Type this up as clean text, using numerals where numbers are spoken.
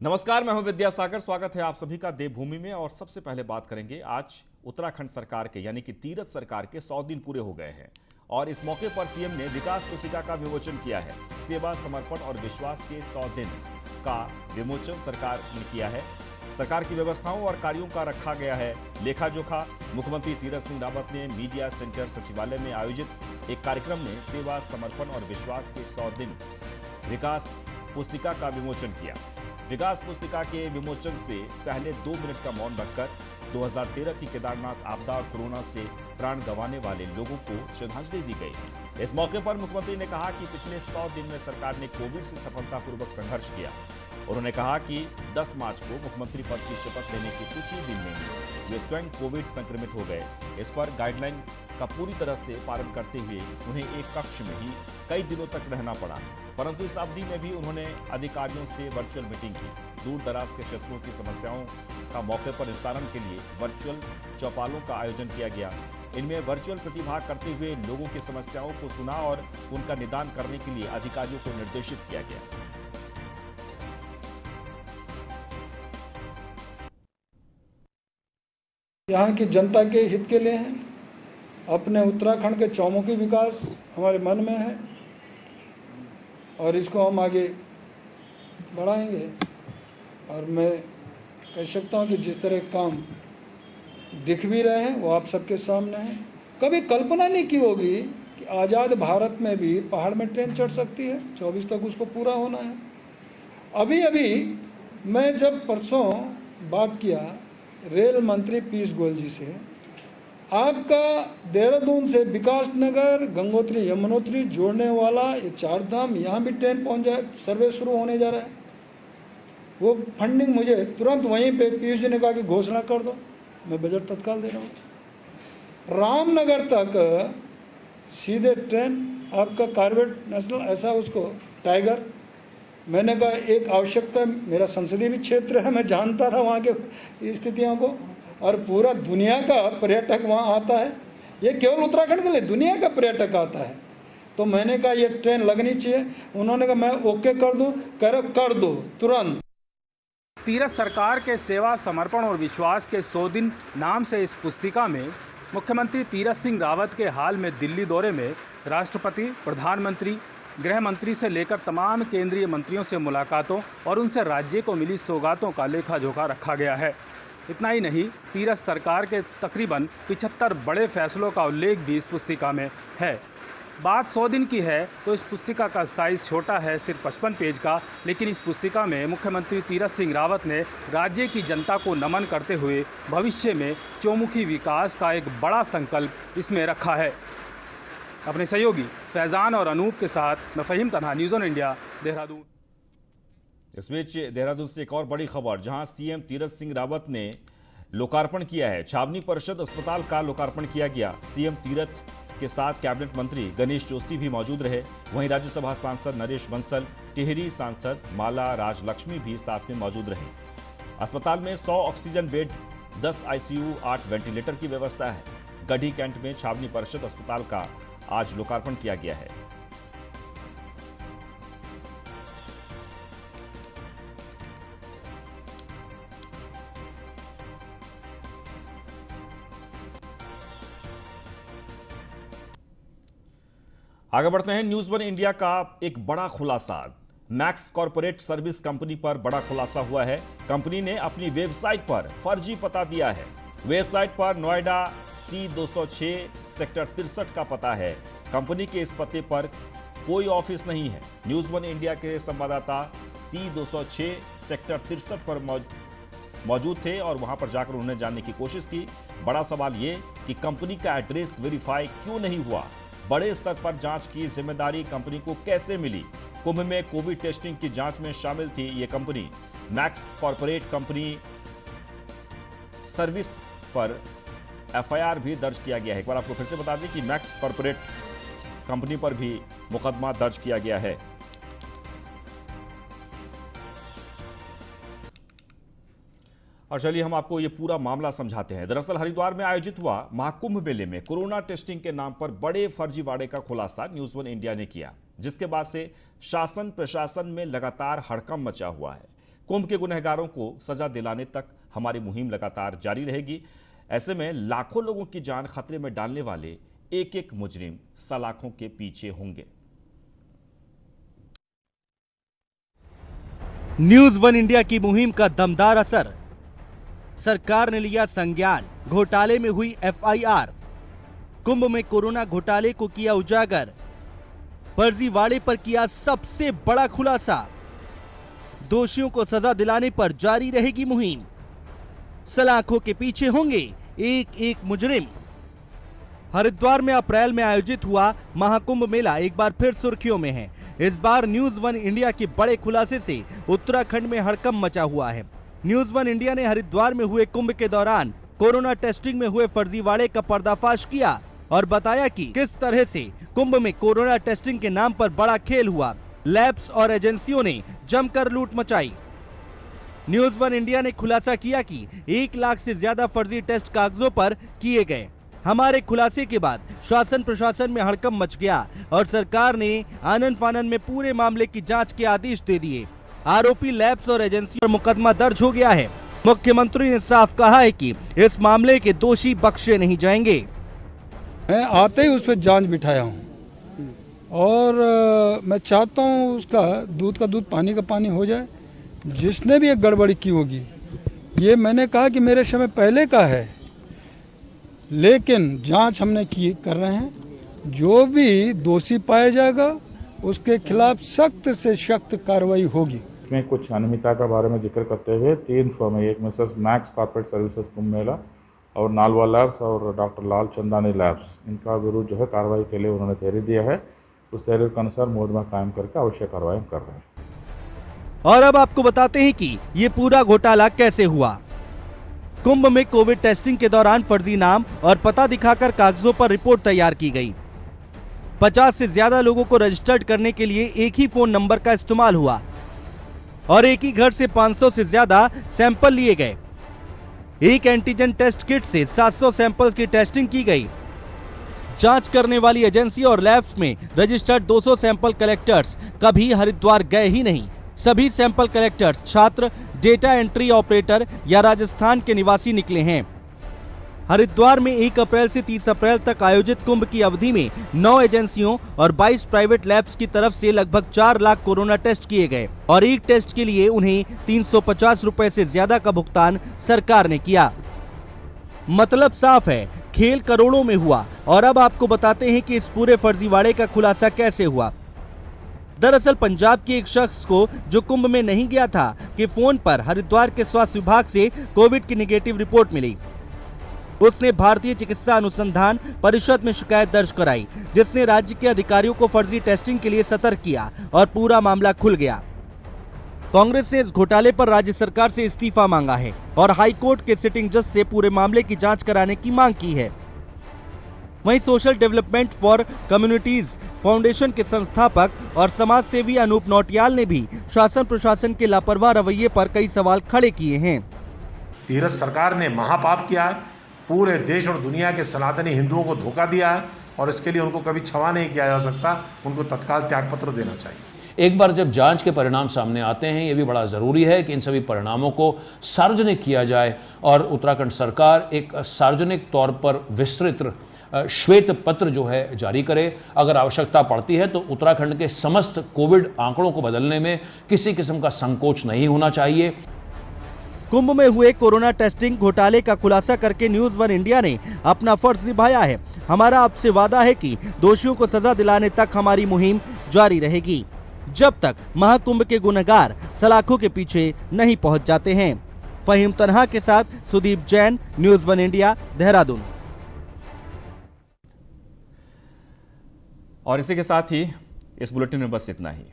नमस्कार, मैं हूं विद्यासागर। स्वागत है आप सभी का देवभूमि में। और सबसे पहले बात करेंगे, आज उत्तराखंड सरकार के यानी कि तीरथ सरकार के 100 दिन पूरे हो गए हैं और इस मौके पर सीएम ने विकास पुस्तिका का विमोचन किया है। सेवा, समर्पण और विश्वास के 100 दिन का विमोचन सरकार ने किया है। सरकार की व्यवस्थाओं और कार्यों का रखा गया है लेखा जोखा। मुख्यमंत्री तीरथ सिंह रावत ने मीडिया सेंटर सचिवालय में आयोजित एक कार्यक्रम में सेवा, समर्पण और विश्वास के 100 दिन विकास पुस्तिका का विमोचन किया। विकास पुस्तिका के विमोचन से पहले 2 मिनट का मौन रखकर 2013 की केदारनाथ आपदा और कोरोना से प्राण गंवाने वाले लोगों को श्रद्धांजलि दी गई। इस मौके पर मुख्यमंत्री ने कहा कि पिछले 100 दिन में सरकार ने कोविड से सफलतापूर्वक संघर्ष किया। उन्होंने कहा कि 10 मार्च को मुख्यमंत्री पद की शपथ लेने के कुछ ही दिन में ही वे स्वयं कोविड संक्रमित हो गए। इस पर गाइडलाइन का पूरी तरह से पालन करते हुए उन्हें एक कक्ष में ही कई दिनों तक रहना पड़ा, परंतु इस अवधि में भी उन्होंने अधिकारियों से वर्चुअल मीटिंग की। दूर दराज के क्षेत्रों की समस्याओं का मौके पर निस्तारण के लिए वर्चुअल चौपालों का आयोजन किया गया। इनमें वर्चुअल प्रतिभाग करते हुए लोगों की समस्याओं को सुना और उनका निदान करने के लिए अधिकारियों को निर्देशित किया गया। यहाँ की जनता के हित के लिए है। अपने उत्तराखंड के चौमुखी विकास हमारे मन में है और इसको हम आगे बढ़ाएंगे। और मैं कह सकता हूँ कि जिस तरह काम दिख भी रहे हैं वो आप सबके सामने है। कभी कल्पना नहीं की होगी कि आज़ाद भारत में भी पहाड़ में ट्रेन चढ़ सकती है। 24 तक उसको पूरा होना है। अभी अभी मैं जब परसों बात किया रेल मंत्री पीयूष गोयल जी से, आपका देहरादून से विकास नगर, गंगोत्री, यमुनोत्री जोड़ने वाला ये 4 धाम, यहाँ भी ट्रेन पहुँच जाए, सर्वे शुरू होने जा रहा है। वो फंडिंग मुझे तुरंत वहीं पे पीयूष जी ने कहा कि घोषणा कर दो, मैं बजट तत्काल दे रहा हूँ। रामनगर तक सीधे ट्रेन, आपका कॉर्बेट नेशनल, ऐसा उसको टाइगर। मैंने कहा एक आवश्यकता, मेरा संसदीय भी क्षेत्र है, मैं जानता था वहाँ के स्थितियों को, और पूरा दुनिया का पर्यटक वहाँ आता है। ये केवल उत्तराखंड के लिए, दुनिया का पर्यटक आता है। तो मैंने कहा ये ट्रेन लगनी चाहिए। उन्होंने कहा मैं ओके कर दूँ, कर दो तुरंत। तीरथ सरकार के सेवा, समर्पण और विश्वास के 100 दिन नाम से इस पुस्तिका में मुख्यमंत्री तीरथ सिंह रावत के हाल में दिल्ली दौरे में राष्ट्रपति, प्रधानमंत्री, गृह मंत्री से लेकर तमाम केंद्रीय मंत्रियों से मुलाकातों और उनसे राज्य को मिली सौगातों का लेखा जोखा रखा गया है। इतना ही नहीं, तीरथ सरकार के तकरीबन 75 बड़े फैसलों का उल्लेख भी इस पुस्तिका में है। बात 100 दिन की है तो इस पुस्तिका का साइज़ छोटा है, सिर्फ 55 पेज का, लेकिन इस पुस्तिका में मुख्यमंत्री तीरथ सिंह रावत ने राज्य की जनता को नमन करते हुए भविष्य में चौमुखी विकास का एक बड़ा संकल्प इसमें रखा है। अपने सहयोगी फैजान और अनूप के साथ मैं फहीम तन्हा, न्यूज़ ऑन इंडिया, देहरादून। इस बीच देहरादून से एक और बड़ी खबर, जहां सीएम तीरथ सिंह रावत ने लोकार्पण किया है। छावनी परिषद अस्पताल का लोकार्पण किया गया। सीएम तीरथ के साथ कैबिनेट मंत्री गणेश जोशी भी मौजूद रहे। वहीं राज्यसभा सांसद नरेश बंसल, टिहरी सांसद माला राजलक्ष्मी भी साथ में मौजूद रहे। अस्पताल में 100 ऑक्सीजन बेड, 10 आईसीयू, 8 वेंटिलेटर की व्यवस्था है। गढ़ी कैंट में छावनी परिषद अस्पताल का आज लोकार्पण किया गया है। आगे बढ़ते हैं। न्यूज़ 1 इंडिया का एक बड़ा खुलासा, मैक्स कॉर्पोरेट सर्विस कंपनी पर बड़ा खुलासा हुआ है। कंपनी ने अपनी वेबसाइट पर फर्जी पता दिया है। वेबसाइट पर नोएडा C206 सेक्टर 63 का पता है। कंपनी के इस पते पर कोई ऑफिस नहीं है। न्यूज़ 1 इंडिया के संवाददाता C206 सेक्टर 63 पर मौजूद थे और वहां पर जाकर उन्होंने जानने की कोशिश की। बड़ा सवाल ये कि कंपनी का एड्रेस वेरीफाई क्यों नहीं हुआ। बड़े स्तर पर जांच की जिम्मेदारी कंपनी को कैसे मिली। कुंभ में कोविड टेस्टिंग की जांच में शामिल थी ये company. Max corporate company service पर एफआईआर भी दर्ज किया गया है। एक बार आपको फिर से बता दें कि मैक्स कॉर्पोरेट कंपनी पर भी मुकदमा दर्ज किया गया है। और चलिए हम आपको ये पूरा मामला समझाते हैं। दरअसल हरिद्वार में आयोजित हुआ महाकुंभ मेले में कोरोना टेस्टिंग के नाम पर बड़े फर्जीवाड़े का खुलासा न्यूज़ 1 इंडिया ने किया, जिसके बाद से शासन प्रशासन में लगातार हड़कंप मचा हुआ है। कुंभ के गुनहगारों को सजा दिलाने तक हमारी मुहिम लगातार जारी रहेगी। ऐसे में लाखों लोगों की जान खतरे में डालने वाले एक एक मुजरिम सलाखों के पीछे होंगे। न्यूज वन इंडिया की मुहिम का दमदार असर। सरकार ने लिया संज्ञान, घोटाले में हुई एफआईआर। कुंभ में कोरोना घोटाले को किया उजागर। फर्जीवाड़े पर किया सबसे बड़ा खुलासा। दोषियों को सजा दिलाने पर जारी रहेगी मुहिम। सलाखों के पीछे होंगे एक एक मुजरिम। हरिद्वार में अप्रैल में आयोजित हुआ महाकुंभ मेला एक बार फिर सुर्खियों में है। इस बार न्यूज वन इंडिया के बड़े खुलासे से उत्तराखंड में हड़कंप मचा हुआ है। न्यूज वन इंडिया ने हरिद्वार में हुए कुंभ के दौरान कोरोना टेस्टिंग में हुए फर्जीवाड़े का पर्दाफाश किया और बताया कि किस तरह से कुंभ में कोरोना टेस्टिंग के नाम पर बड़ा खेल हुआ। लैब्स और एजेंसियों ने जमकर लूट मचाई। न्यूज वन इंडिया ने खुलासा किया कि 1 लाख से ज्यादा फर्जी टेस्ट कागजों पर किए गए। हमारे खुलासे के बाद शासन प्रशासन में हड़कंप मच गया और सरकार ने आनन फानन में पूरे मामले की जांच के आदेश दे दिए। आरोपी लैब्स और एजेंसी पर मुकदमा दर्ज हो गया है। मुख्यमंत्री ने साफ कहा है कि इस मामले के दोषी बख्शे नहीं जाएंगे। मैं आते ही उस पर जांच बिठाया हूँ और मैं चाहता हूँ उसका दूध का दूध पानी का पानी हो जाए। जिसने भी एक गड़बड़ी की होगी, ये मैंने कहा कि मेरे समय पहले का है, लेकिन जांच हमने कर रहे हैं। जो भी दोषी पाया जाएगा उसके खिलाफ सख्त से सख्त कार्रवाई होगी। इसमें कुछ अनियमितता के बारे में जिक्र करते हुए 3 फर्म है, एक Mrs max corporate services Kumbh Mela और नालवा लैब्स और डॉक्टर लाल चंदानी लैब्स, इनका विरुद्ध जो है कार्रवाई के लिए उन्होंने तहरीर दिया है। उस तहरीर के अनुसार मुकदमा कायम करके आवश्यक कार्रवाई कर रहे हैं। और अब आपको बताते हैं कि ये पूरा घोटाला कैसे हुआ। कुंभ में कोविड टेस्टिंग के दौरान फर्जी नाम और पता दिखाकर कागजों पर रिपोर्ट तैयार की गई। 50 से ज्यादा लोगों को रजिस्टर्ड करने के लिए एक ही फोन नंबर का इस्तेमाल हुआ और एक ही घर से 500 से ज्यादा सैंपल लिए गए। एक एंटीजन टेस्ट किट से 700 सैंपल्स की टेस्टिंग की गई। जांच करने वाली एजेंसी और लैब्स में रजिस्टर्ड 200 सैंपल कलेक्टर्स कभी हरिद्वार गए ही नहीं। सभी सैंपल कलेक्टर्स छात्र, डेटा एंट्री ऑपरेटर या राजस्थान के निवासी निकले हैं। हरिद्वार में 1 अप्रैल से 30 अप्रैल तक आयोजित कुंभ की अवधि में 9 एजेंसियों और 22 प्राइवेट लैब्स की तरफ से लगभग 4 लाख कोरोना टेस्ट किए गए और एक टेस्ट के लिए उन्हें 350 रुपए से ज्यादा का भुगतान सरकार ने किया। मतलब साफ है, खेल करोड़ों में हुआ। और अब आपको बताते हैं कि इस पूरे फर्जीवाड़े का खुलासा कैसे हुआ। दरअसल पंजाब के एक शख्स को, जो कुंभ में नहीं गया था, के फोन पर हरिद्वार के स्वास्थ्य विभाग से कोविड की नेगेटिव रिपोर्ट मिली। उसने भारतीय चिकित्सा अनुसंधान परिषद में शिकायत दर्ज कराई, जिसने राज्य के अधिकारियों को फर्जी टेस्टिंग के लिए सतर्क किया और पूरा मामला खुल गया। कांग्रेस ने इस घोटाले पर राज्य सरकार से इस्तीफा मांगा है और हाई कोर्ट के सिटिंग जज से पूरे मामले की जांच कराने की मांग की है। वहीं social development for communities foundation के संस्थापक और समाज सेवी अनूप नौटियाल ने भी शासन प्रशासन के लापरवाह रवैये पर कई सवाल खड़े किए हैं। तीरथ सरकार ने महापाप किया है, पूरे देश और दुनिया के सनातनी हिंदुओं को धोखा दिया है और इसके लिए उनको कभी क्षमा नहीं किया जा सकता। उनको तत्काल त्यागपत्र देना चाहिए। एक बार जब जांच के परिणाम सामने आते हैं, ये भी बड़ा ज़रूरी है कि इन सभी परिणामों को सार्वजनिक किया जाए और उत्तराखंड सरकार एक सार्वजनिक तौर पर विस्तृत श्वेत पत्र जो है जारी करे। अगर आवश्यकता पड़ती है तो उत्तराखंड के समस्त कोविड आंकड़ों को बदलने में किसी किस्म का संकोच नहीं होना चाहिए। कुंभ में हुए कोरोना टेस्टिंग घोटाले का खुलासा करके न्यूज वन इंडिया ने अपना फर्ज निभाया है। हमारा आपसे वादा है कि दोषियों को सजा दिलाने तक हमारी मुहिम जारी रहेगी, जब तक महाकुंभ के गुनहगार सलाखों के पीछे नहीं पहुंच जाते हैं। फहीम तन्हा के साथ Sudeep Jain, news one India, Dehradun. और इसी के साथ ही इस बुलेटिन में बस इतना ही।